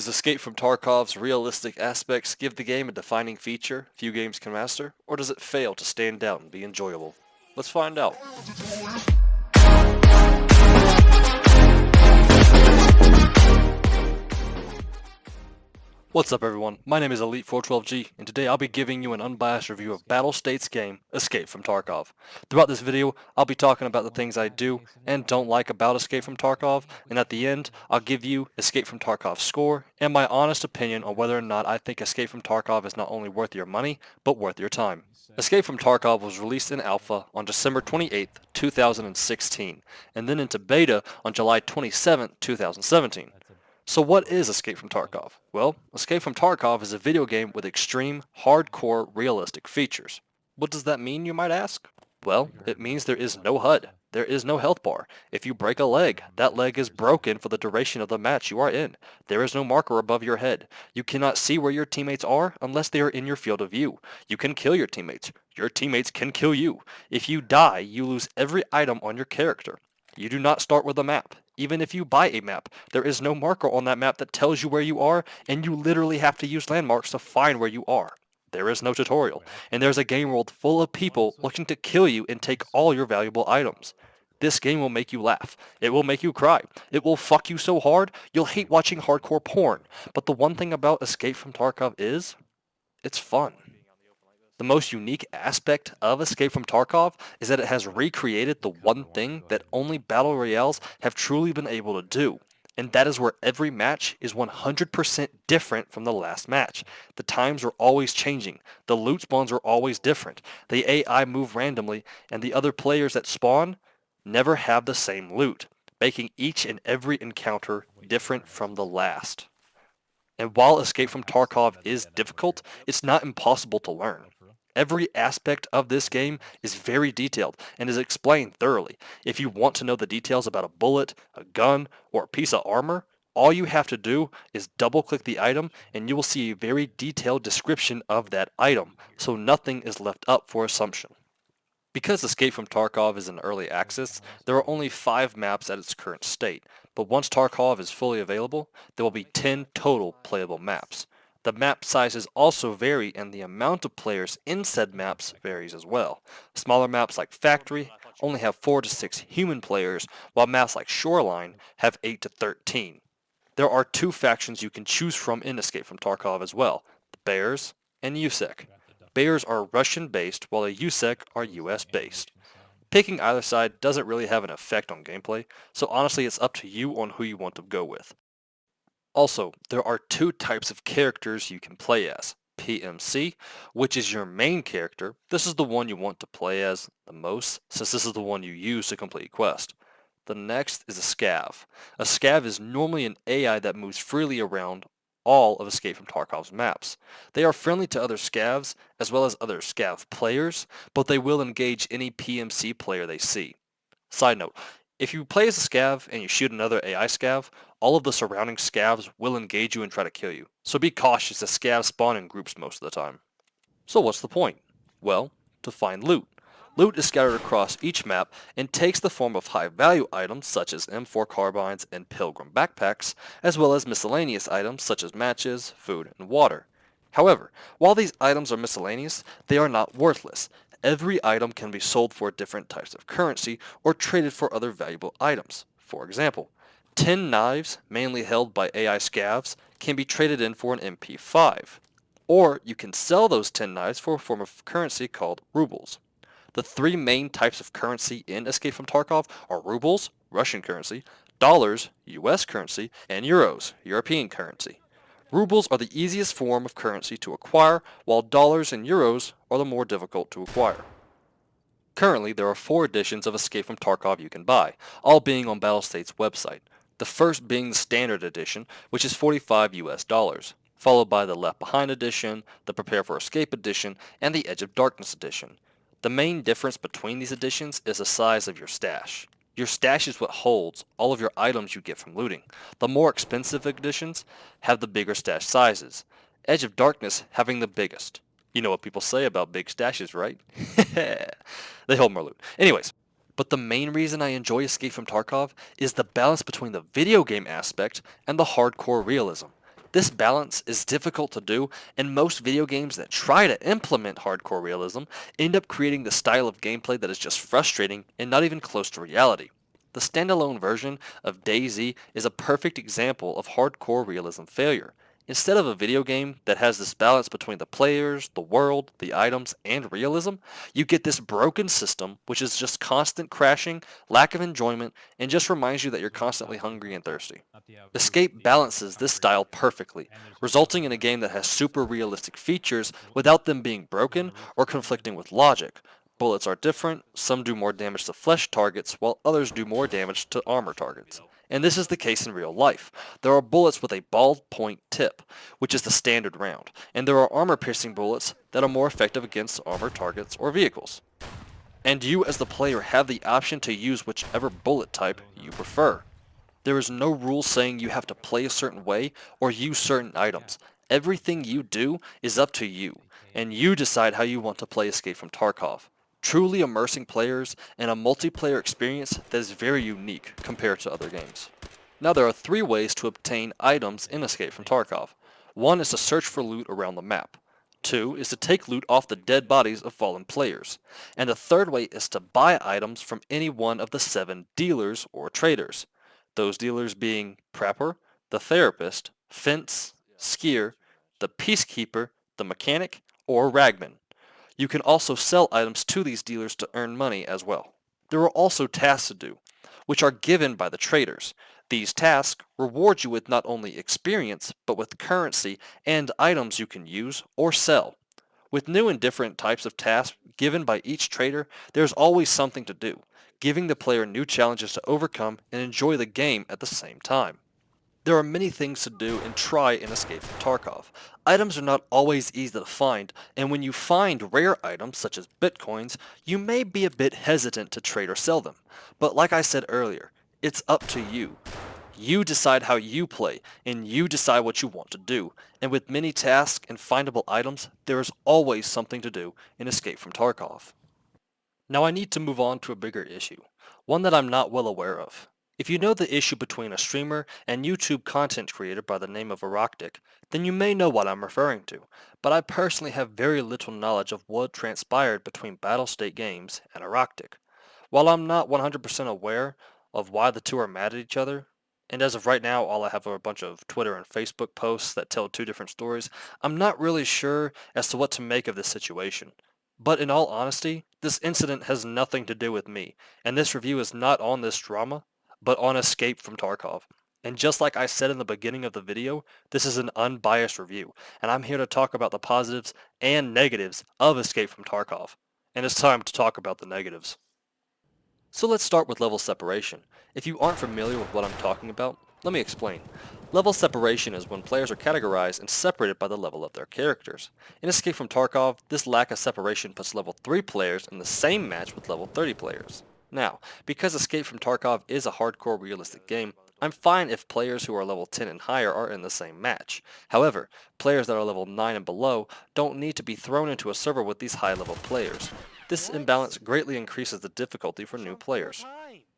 Does Escape from Tarkov's realistic aspects give the game a defining feature few games can master, or does it fail to stand out and be enjoyable? Let's find out. What's up everyone, my name is Elite412G, and today I'll be giving you an unbiased review of Battlestate's game, Escape from Tarkov. Throughout this video, I'll be talking about the things I do and don't like about Escape from Tarkov, and at the end, I'll give you Escape from Tarkov's score and my honest opinion on whether or not I think Escape from Tarkov is not only worth your money, but worth your time. Escape from Tarkov was released in alpha on December 28, 2016, and then into beta on July 27, 2017. So what is Escape from Tarkov? Well, Escape from Tarkov is a video game with extreme, hardcore, realistic features. What does that mean, you might ask? Well, it means there is no HUD. There is no health bar. If you break a leg, that leg is broken for the duration of the match you are in. There is no marker above your head. You cannot see where your teammates are unless they are in your field of view. You can kill your teammates. Your teammates can kill you. If you die, you lose every item on your character. You do not start with a map. Even if you buy a map, there is no marker on that map that tells you where you are, and you literally have to use landmarks to find where you are. There is no tutorial, and there's a game world full of people looking to kill you and take all your valuable items. This game will make you laugh. It will make you cry. It will fuck you so hard, you'll hate watching hardcore porn. But the one thing about Escape from Tarkov is, it's fun. The most unique aspect of Escape from Tarkov is that it has recreated the one thing that only Battle Royales have truly been able to do, and that is where every match is 100% different from the last match. The times are always changing, the loot spawns are always different, the AI move randomly, and the other players that spawn never have the same loot, making each and every encounter different from the last. And while Escape from Tarkov is difficult, it's not impossible to learn. Every aspect of this game is very detailed and is explained thoroughly. If you want to know the details about a bullet, a gun, or a piece of armor, all you have to do is double-click the item and you will see a very detailed description of that item, so nothing is left up for assumption. Because Escape from Tarkov is in early access, there are only 5 maps at its current state, but once Tarkov is fully available, there will be 10 total playable maps. The map sizes also vary and the amount of players in said maps varies as well. Smaller maps like Factory only have 4 to 6 human players, while maps like Shoreline have 8 to 13. There are 2 factions you can choose from in Escape from Tarkov as well, the Bears and USEC. Bears are Russian-based while the USEC are US-based. Picking either side doesn't really have an effect on gameplay, so honestly it's up to you on who you want to go with. Also, there are 2 types of characters you can play as. PMC, which is your main character. This is the one you want to play as the most, since this is the one you use to complete quest. The next is a scav. A scav is normally an AI that moves freely around all of Escape from Tarkov's maps. They are friendly to other scavs, as well as other scav players, but they will engage any PMC player they see. Side note, if you play as a scav and you shoot another AI scav, all of the surrounding scavs will engage you and try to kill you. So be cautious as scavs spawn in groups most of the time. So what's the point? Well, to find loot. Loot is scattered across each map and takes the form of high-value items such as M4 carbines and Pilgrim backpacks, as well as miscellaneous items such as matches, food, and water. However, while these items are miscellaneous, they are not worthless. Every item can be sold for different types of currency or traded for other valuable items. For example, 10 knives, mainly held by AI scavs, can be traded in for an MP5. Or you can sell those 10 knives for a form of currency called rubles. The 3 main types of currency in Escape from Tarkov are rubles, Russian currency, dollars, US currency, and euros, European currency. Rubles are the easiest form of currency to acquire, while dollars and euros are the more difficult to acquire. Currently, there are 4 editions of Escape from Tarkov you can buy, all being on Battlestate's website. The first being the Standard Edition, which is $45 US, followed by the Left Behind Edition, the Prepare for Escape Edition, and the Edge of Darkness Edition. The main difference between these editions is the size of your stash. Your stash is what holds all of your items you get from looting. The more expensive editions have the bigger stash sizes, Edge of Darkness having the biggest. You know what people say about big stashes, right? They hold more loot. Anyways, but the main reason I enjoy Escape from Tarkov is the balance between the video game aspect and the hardcore realism. This balance is difficult to do, and most video games that try to implement hardcore realism end up creating the style of gameplay that is just frustrating and not even close to reality. The standalone version of DayZ is a perfect example of hardcore realism failure. Instead of a video game that has this balance between the players, the world, the items, and realism, you get this broken system which is just constant crashing, lack of enjoyment, and just reminds you that you're constantly hungry and thirsty. Escape balances this style perfectly, resulting in a game that has super realistic features without them being broken or conflicting with logic. Bullets are different, some do more damage to flesh targets, while others do more damage to armor targets. And this is the case in real life. There are bullets with a bald point tip, which is the standard round, and there are armor-piercing bullets that are more effective against armor targets or vehicles. And you as the player have the option to use whichever bullet type you prefer. There is no rule saying you have to play a certain way or use certain items. Everything you do is up to you, and you decide how you want to play Escape from Tarkov, truly immersing players in a multiplayer experience that is very unique compared to other games. Now there are 3 ways to obtain items in Escape from Tarkov. 1 is to search for loot around the map. 2 is to take loot off the dead bodies of fallen players. And the 3rd way is to buy items from any one of the 7 dealers or traders. Those dealers being Prepper, the Therapist, Fence, Skier, the Peacekeeper, the Mechanic, or Ragman. You can also sell items to these dealers to earn money as well. There are also tasks to do, which are given by the traders. These tasks reward you with not only experience, but with currency and items you can use or sell. With new and different types of tasks given by each trader, there's always something to do, giving the player new challenges to overcome and enjoy the game at the same time. There are many things to do and try in Escape from Tarkov. Items are not always easy to find, and when you find rare items such as bitcoins, you may be a bit hesitant to trade or sell them. But like I said earlier, it's up to you. You decide how you play, and you decide what you want to do. And with many tasks and findable items, there is always something to do in Escape from Tarkov. Now I need to move on to a bigger issue, one that I'm not well aware of. If you know the issue between a streamer and YouTube content creator by the name of Aroctic, then you may know what I'm referring to, but I personally have very little knowledge of what transpired between Battlestate Games and Aroctic. While I'm not 100% aware of why the two are mad at each other, and as of right now all I have are a bunch of Twitter and Facebook posts that tell 2 different stories, I'm not really sure as to what to make of this situation. But in all honesty, this incident has nothing to do with me, and this review is not on this drama, but on Escape from Tarkov. And just like I said in the beginning of the video, this is an unbiased review, and I'm here to talk about the positives and negatives of Escape from Tarkov. And it's time to talk about the negatives. So let's start with level separation. If you aren't familiar with what I'm talking about, let me explain. Level separation is when players are categorized and separated by the level of their characters. In Escape from Tarkov, this lack of separation puts level 3 players in the same match with level 30 players. Now, because Escape from Tarkov is a hardcore realistic game, I'm fine if players who are level 10 and higher are in the same match. However, players that are level 9 and below don't need to be thrown into a server with these high level players. This imbalance greatly increases the difficulty for new players.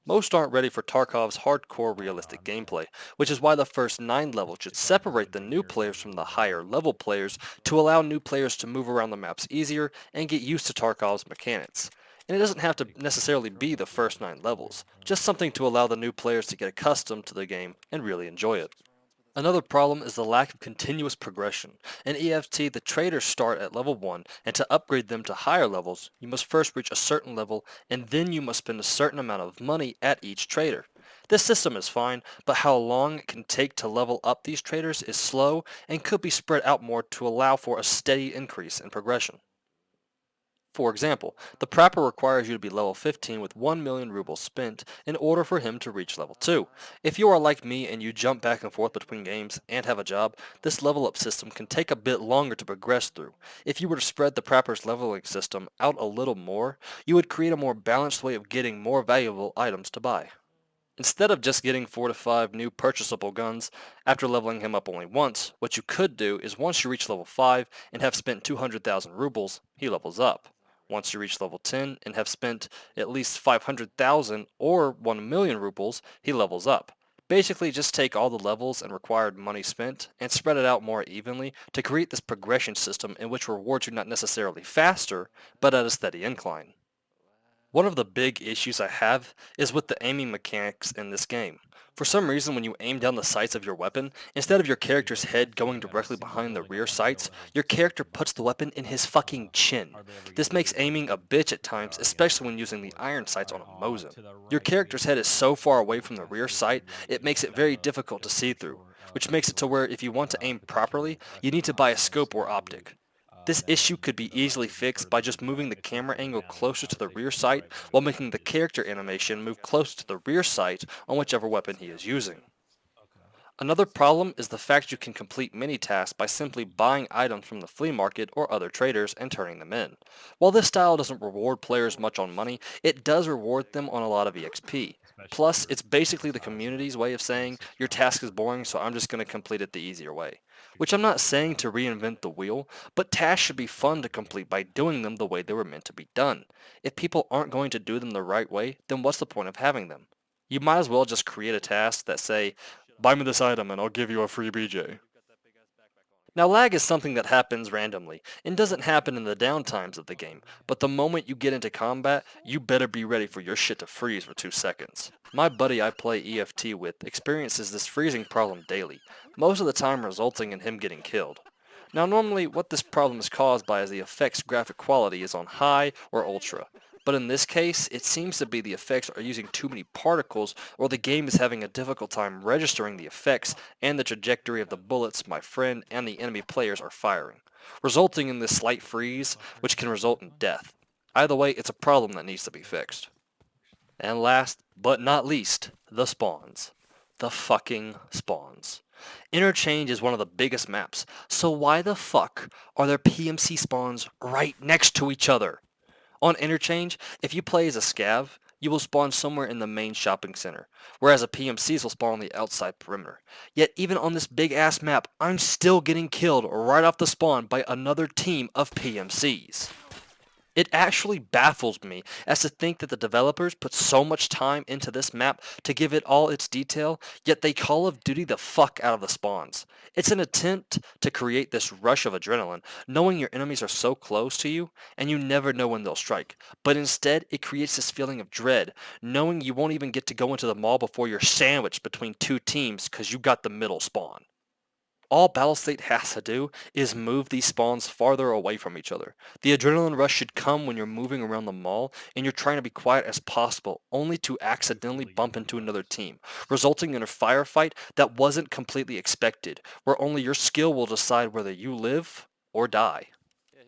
Most aren't ready for Tarkov's hardcore realistic gameplay, which is why the first 9 levels should separate the new players from the higher level players to allow new players to move around the maps easier and get used to Tarkov's mechanics. And it doesn't have to necessarily be the first 9 levels, just something to allow the new players to get accustomed to the game and really enjoy it. Another problem is the lack of continuous progression. In EFT, the traders start at level 1, and to upgrade them to higher levels, you must first reach a certain level, and then you must spend a certain amount of money at each trader. This system is fine, but how long it can take to level up these traders is slow and could be spread out more to allow for a steady increase in progression. For example, the Prepper requires you to be level 15 with 1 million rubles spent in order for him to reach level 2. If you are like me and you jump back and forth between games and have a job, this level up system can take a bit longer to progress through. If you were to spread the Prepper's leveling system out a little more, you would create a more balanced way of getting more valuable items to buy. Instead of just getting 4 to 5 new purchasable guns after leveling him up only once, what you could do is once you reach level 5 and have spent 200,000 rubles, he levels up. Once you reach level 10 and have spent at least 500,000 or 1 million rubles, he levels up. Basically, just take all the levels and required money spent and spread it out more evenly to create this progression system in which rewards you not necessarily faster, but at a steady incline. One of the big issues I have is with the aiming mechanics in this game. For some reason, when you aim down the sights of your weapon, instead of your character's head going directly behind the rear sights, your character puts the weapon in his fucking chin. This makes aiming a bitch at times, especially when using the iron sights on a Mosin. Your character's head is so far away from the rear sight, it makes it very difficult to see through, which makes it to where if you want to aim properly, you need to buy a scope or optic. This issue could be easily fixed by just moving the camera angle closer to the rear sight while making the character animation move closer to the rear sight on whichever weapon he is using. Another problem is the fact you can complete mini tasks by simply buying items from the flea market or other traders and turning them in. While this style doesn't reward players much on money, it does reward them on a lot of EXP. Plus, it's basically the community's way of saying, your task is boring, so I'm just going to complete it the easier way. Which I'm not saying to reinvent the wheel, but tasks should be fun to complete by doing them the way they were meant to be done. If people aren't going to do them the right way, then what's the point of having them? You might as well just create a task that say, buy me this item and I'll give you a free BJ. Now lag is something that happens randomly, and doesn't happen in the downtimes of the game, but the moment you get into combat, you better be ready for your shit to freeze for 2 seconds. My buddy I play EFT with experiences this freezing problem daily, most of the time resulting in him getting killed. Now normally what this problem is caused by is the effect's graphic quality is on high or ultra, but in this case it seems to be the effects are using too many particles or the game is having a difficult time registering the effects and the trajectory of the bullets my friend and the enemy players are firing, resulting in this slight freeze which can result in death. Either way, it's a problem that needs to be fixed. And last but not least, the spawns. The fucking spawns. Interchange is one of the biggest maps, so why the fuck are there PMC spawns right next to each other? On Interchange, if you play as a scav, you will spawn somewhere in the main shopping center, whereas a PMCs will spawn on the outside perimeter. Yet even on this big ass map, I'm still getting killed right off the spawn by another team of PMCs. It actually baffles me as to think that the developers put so much time into this map to give it all its detail, yet they Call of Duty the fuck out of the spawns. It's an attempt to create this rush of adrenaline, knowing your enemies are so close to you, and you never know when they'll strike. But instead, it creates this feeling of dread, knowing you won't even get to go into the mall before you're sandwiched between two teams because you got the middle spawn. All Battlestate has to do is move these spawns farther away from each other. The adrenaline rush should come when you're moving around the mall and you're trying to be quiet as possible, only to accidentally bump into another team, resulting in a firefight that wasn't completely expected, where only your skill will decide whether you live or die.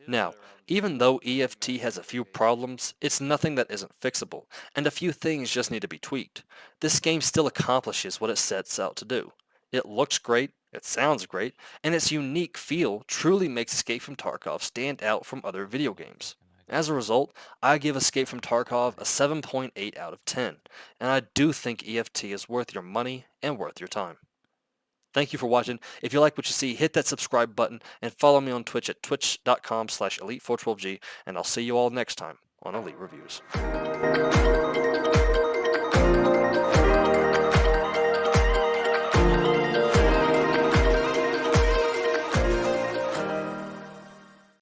Now, even though EFT has a few problems, it's nothing that isn't fixable, and a few things just need to be tweaked. This game still accomplishes what it sets out to do. It looks great, it sounds great, and its unique feel truly makes Escape from Tarkov stand out from other video games. As a result, I give Escape from Tarkov a 7.8 out of 10, and I do think EFT is worth your money and worth your time. Thank you for watching. If you like what you see, hit that subscribe button and follow me on Twitch at twitch.com/elite412g, and I'll see you all next time on Elite Reviews.